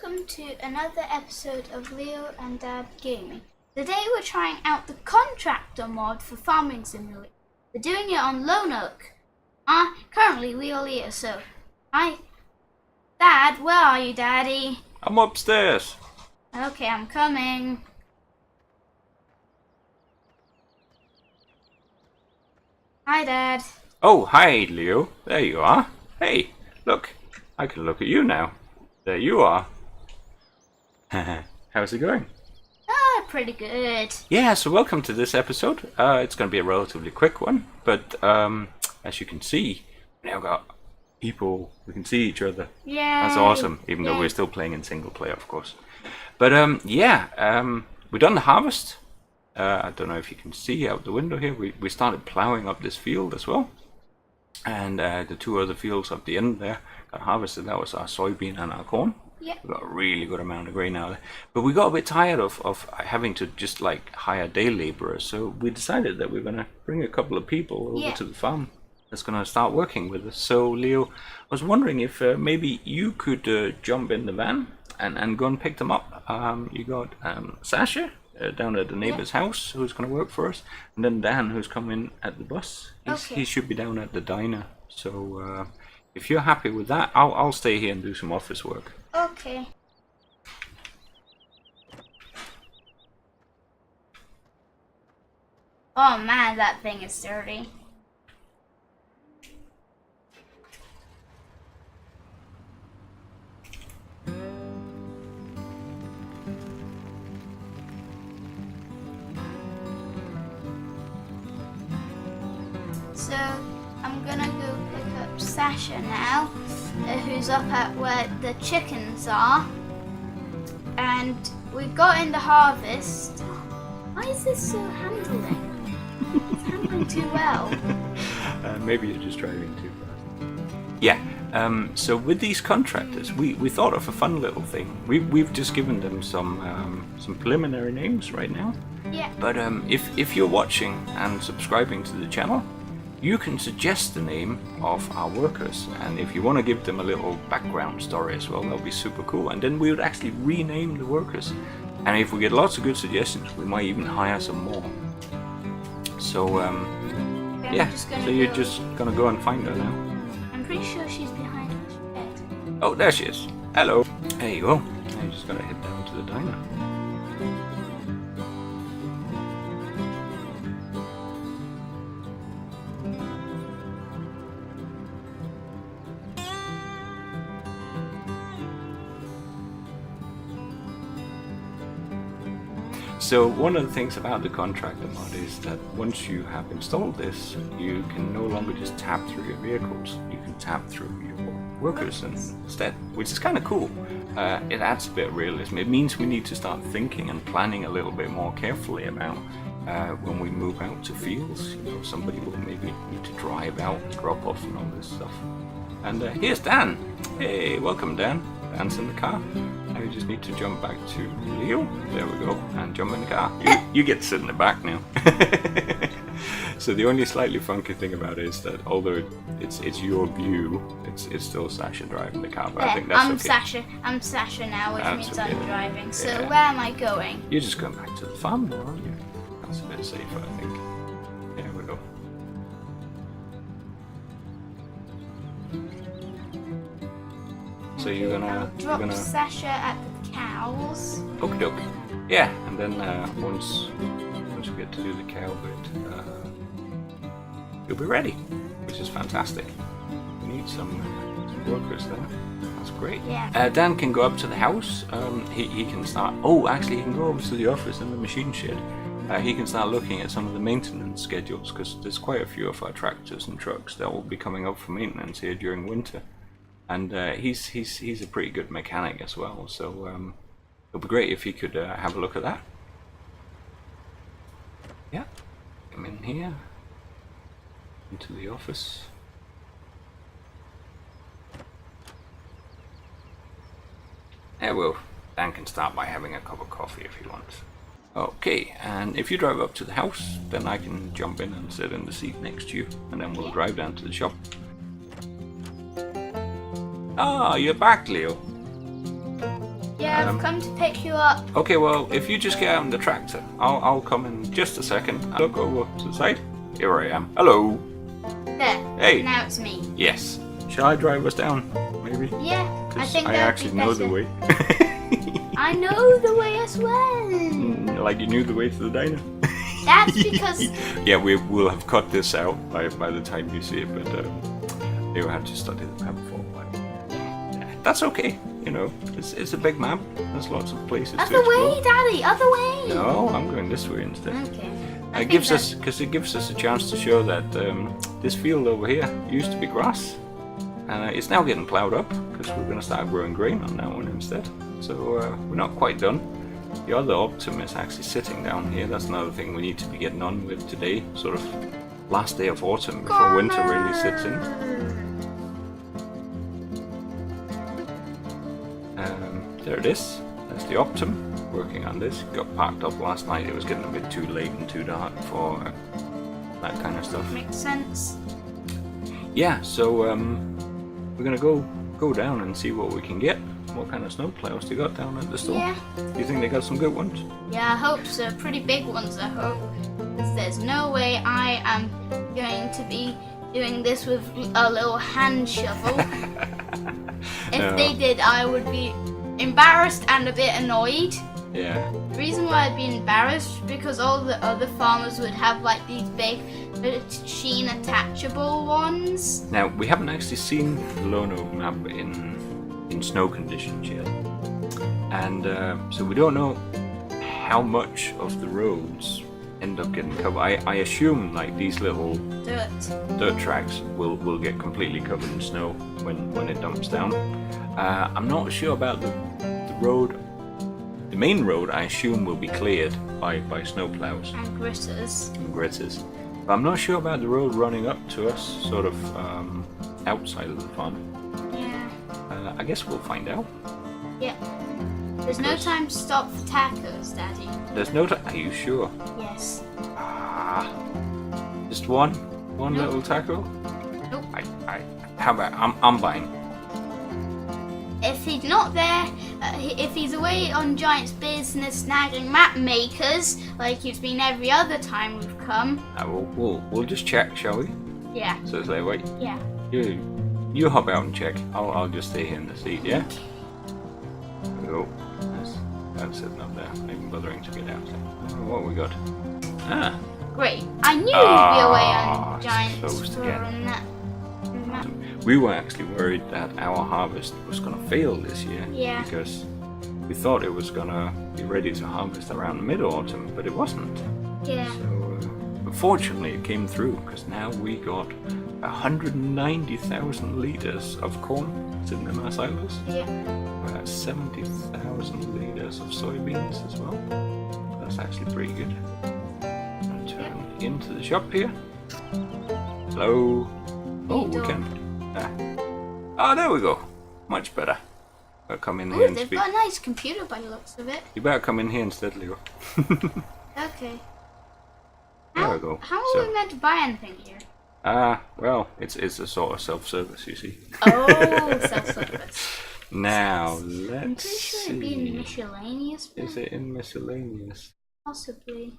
welcome to another episode of Leo and Dad Gaming. Today we're trying out the Contractor mod for Farming Simulator. We're doing it on Lone Oak. Currently we are Leo, so Dad, where are you, Daddy? I'm upstairs. Okay, I'm coming. Hi, Dad. Oh, hi, Leo. There you are. Hey, look. I can look at you now. There you are. How's it going? Pretty good. Yeah, so welcome to this episode. It's going to be a relatively quick one, but as you can see, we now got people. We can see each other. Yeah. That's awesome, even though we're still playing in single player, of course. But we've done the harvest. I don't know if you can see out the window here. We started plowing up this field as well. And the two other fields up the end there got harvested. That was our soybean and our corn. Yeah. We got a really good amount of grain out of there. But we got a bit tired of having to just like hire day laborers. So we decided that we're going to bring a couple of people over to the farm that's going to start working with us. So Leo, I was wondering if maybe you could jump in the van and go and pick them up. You got Sasha down at the neighbor's house who's going to work for us, and then Dan who's coming at the bus. He should be down at the diner. So if you're happy with that, I'll stay here and do some office work. Okay. Oh man, that thing is dirty. So I'm gonna go pick up Sasha now, who's up at where the chickens are. And we got in the harvest. Why is this so handling? It's handling too well. Maybe you're just driving too fast. Yeah. So with these contractors, we thought of a fun little thing. We've just given them some preliminary names right now. Yeah. But if you're watching and subscribing to the channel, you can suggest the name of our workers, and if you want to give them a little background story as well, that'll be super cool. And then we would actually rename the workers, and if we get lots of good suggestions, we might even hire some more. So so you're just gonna go and find her now. I'm pretty sure she's behind her shed. Oh, there she is. Hello. There you go. Now you're just gonna head down to the diner. So one of the things about the contractor mod is that once you have installed this, you can no longer just tap through your vehicles. You can tap through your workers instead, which is kind of cool. It adds a bit of realism. It means we need to start thinking and planning a little bit more carefully about when we move out to fields. You know, somebody will maybe need to drive out, drop off, and all this stuff. And here's Dan. Hey, welcome, Dan. Dan's in the car. Now you just need to jump back to Leo. There we go. And jump in the car. You get to sit in the back now. So the only slightly funky thing about it is that although it's your view, it's still Sasha driving the car. But I think that's okay. I'm Sasha now, which means okay. I'm driving. So Yeah. where am I going? You're just going back to the farm now, aren't you? That's a bit safer, I think. There we go. So you're gonna Sasha at the cows. Okie doke. Yeah, and then once we get to do the cow bit, you'll be ready, which is fantastic. We need some workers there. That's great. Yeah. Dan can go up to the house. He can start. Oh, actually, he can go over to the office in the machine shed. He can start looking at some of the maintenance schedules because there's quite a few of our tractors and trucks that will be coming up for maintenance here during winter. And he's a pretty good mechanic as well, so it would be great if he could have a look at that. Yeah, come in here, into the office. There we go. Dan can start by having a cup of coffee if he wants. Okay, and if you drive up to the house, then I can jump in and sit in the seat next to you, and then we'll drive down to the shop. Ah, you're back, Leo. I've come to pick you up. Okay, well, if you just get out in the tractor, I'll come in just a second. Look over to the side. Here I am. Hello. There. Hey. Now it's me. Yes. Shall I drive us down? Maybe. Yeah, I 'Cause think I that would actually be know better. the way. I know the way as well. Like you knew the way to the diner. That's because Yeah, we'll have cut this out by the time you see it, but you had to study the map for a while. Yeah, that's okay. You know, it's a big map. There's lots of places to other explore. way, Daddy, other way. No, I'm going this way instead. Okay. It gives us a chance to show that this field over here used to be grass. It's now getting plowed up because we're going to start growing grain on that one instead. So we're not quite done. The other Optum is actually sitting down here. That's another thing we need to be getting on with today. Sort of last day of autumn before winter really sits in. There it is. That's the Optum working on this. Got parked up last night. It was getting a bit too late and too dark for that kind of stuff. Makes sense. Yeah, so we're gonna go down and see what we can get. What kind of snowplows they got down at the store? Yeah. Do you think they got some good ones? Yeah, I hope so. Pretty big ones, I hope. Because there's no way I am going to be doing this with a little hand shovel. If they did, I would be embarrassed and a bit annoyed. Yeah. The reason why I'd be embarrassed is because all the other farmers would have like these big machine attachable ones. Now we haven't actually seen the Lone Oak map in snow conditions yet, and so we don't know how much of the roads end up getting covered. I assume like these little dirt tracks will get completely covered in snow when it dumps down. I'm not sure about the road. The main road, I assume, will be cleared by snowplows And gritters. But I'm not sure about the road running up to us, sort of outside of the farm. Yeah. I guess we'll find out. Yeah. There's no time to stop for tacos, Daddy. There's no time. Are you sure? Yes. Just one Nope. little taco. Nope. How about I'm buying. If he's not there, if he's away on Giant's business snagging map makers, like he's been every other time we've come. We'll just check, shall we? Yeah. So it's like, wait, Yeah. you hop out and check. I'll just stay here in the seat, yeah? There we go. That's sitting up there, not even bothering to get out. What we got? Great. I knew he'd be away on it's Giant's closed for again. that. We were actually worried that our harvest was going to fail this year. Yeah. Because we thought it was going to be ready to harvest around mid-autumn, but it wasn't. Yeah. So, but fortunately it came through, because now we got 190,000 litres of corn sitting in our silos. Yeah. 70,000 litres of soybeans as well. That's actually pretty good. I'll turn into the shop here. Hello. Oh, we can. There we go. Much better. Better come in here Ooh, and they've speak. got a nice computer by the looks of it. You better come in here instead, Leo. Okay. There we go. How are we meant to buy anything here? Well, it's a sort of self-service, you see. Oh, self-service. Now, I'm let's pretty sure see. it'd be in miscellaneous. Is it in miscellaneous? Possibly.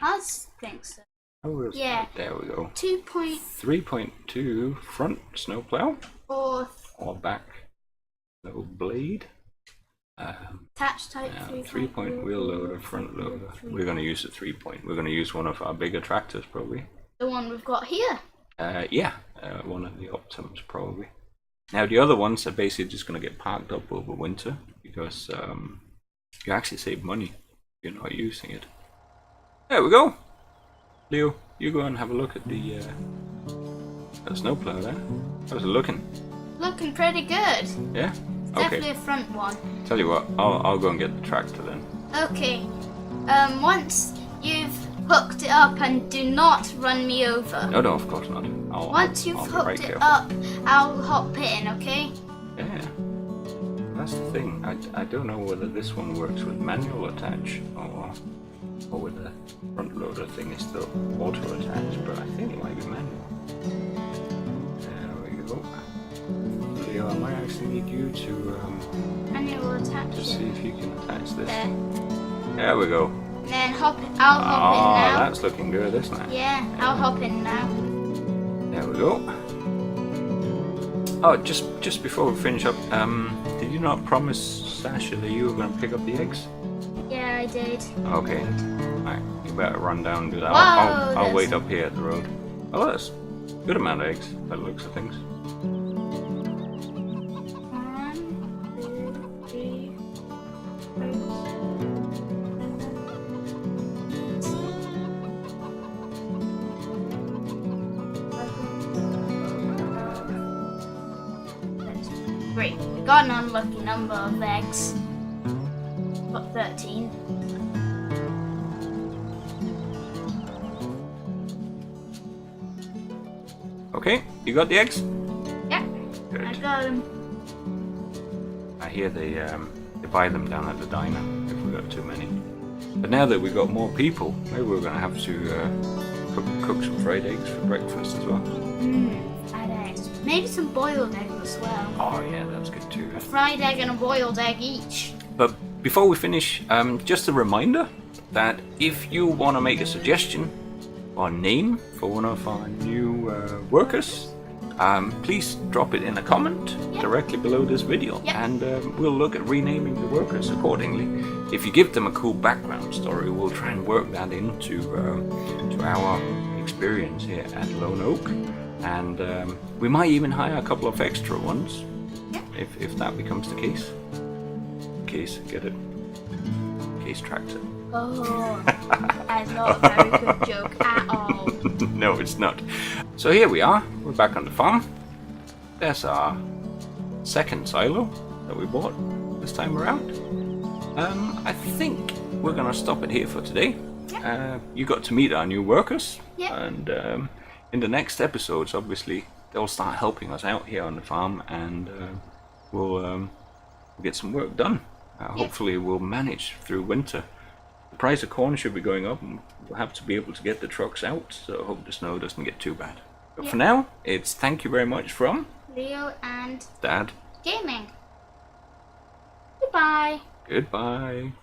I think so. Oh, Yeah. there we go. 2.4 3.2 front snowplow or back snow blade. attach type 3-point wheel loader, front loader. We're going to use the 3-point. We're going to use one of our bigger tractors probably. The one we've got here. One of the Optums probably. Now the other ones are basically just going to get parked up over winter because you actually save money if you're not using it. There we go. Leo, you go and have a look at the snowplow there. How's it looking? Looking pretty good. Yeah? Definitely Okay. a front one. Tell you what, I'll go and get the tractor then. Okay. Once you've hooked it up, and do not run me over. No, of course not. Once you've I'll be hooked right it careful. up, I'll hop in, okay? Yeah. That's the thing. I don't know whether this one works with manual attach or with the front loader thing is still auto attach, but I think it might be manual. There we go. Leo I might actually need you to And you will attach just see it. if you can attach this. There. There we go. And then I'll hop in now. That's looking good, isn't it? Yeah, I'll hop in now. There we go. Oh, just before we finish up, did you not promise Sasha that you were going to pick up the eggs? Yeah, I did. Okay. Alright, you better run down and do that. Whoa, I'll wait up here at the road. Oh, that's a good amount of eggs, by the looks of things. 1, 2, 3, 4, 5, 6, 7, 8, 9, 10, 11, 12, 13. Great, we got an unlucky number of eggs. Got 13. Okay, you got the eggs? Yeah, Good. I got them. I hear they buy them down at the diner if we got too many. But now that we've got more people, maybe we're going to have to cook some fried eggs for breakfast as well. Fried eggs. Maybe some boiled eggs as well. Oh yeah, that's good too. A fried egg and a boiled egg each. But before we finish, just a reminder that if you want to make a suggestion or name for one of our new workers, please drop it in a comment directly below this video, and we'll look at renaming the workers accordingly. If you give them a cool background story, we'll try and work that into to our experience here at Lone Oak, and we might even hire a couple of extra ones if that becomes the case. Get it? Case tractor. Oh, that's not a very good joke at all. No, it's not. So here we are. We're back on the farm. There's our second silo that we bought this time around. I think we're gonna stop it here for today. You got to meet our new workers, and in the next episodes, obviously, they'll start helping us out here on the farm, and we'll get some work done. Hopefully, we'll manage through winter. The price of corn should be going up, and we'll have to be able to get the trucks out, so I hope the snow doesn't get too bad. But for now, it's thank you very much from Leo and Dad. Gaming. Goodbye. Goodbye.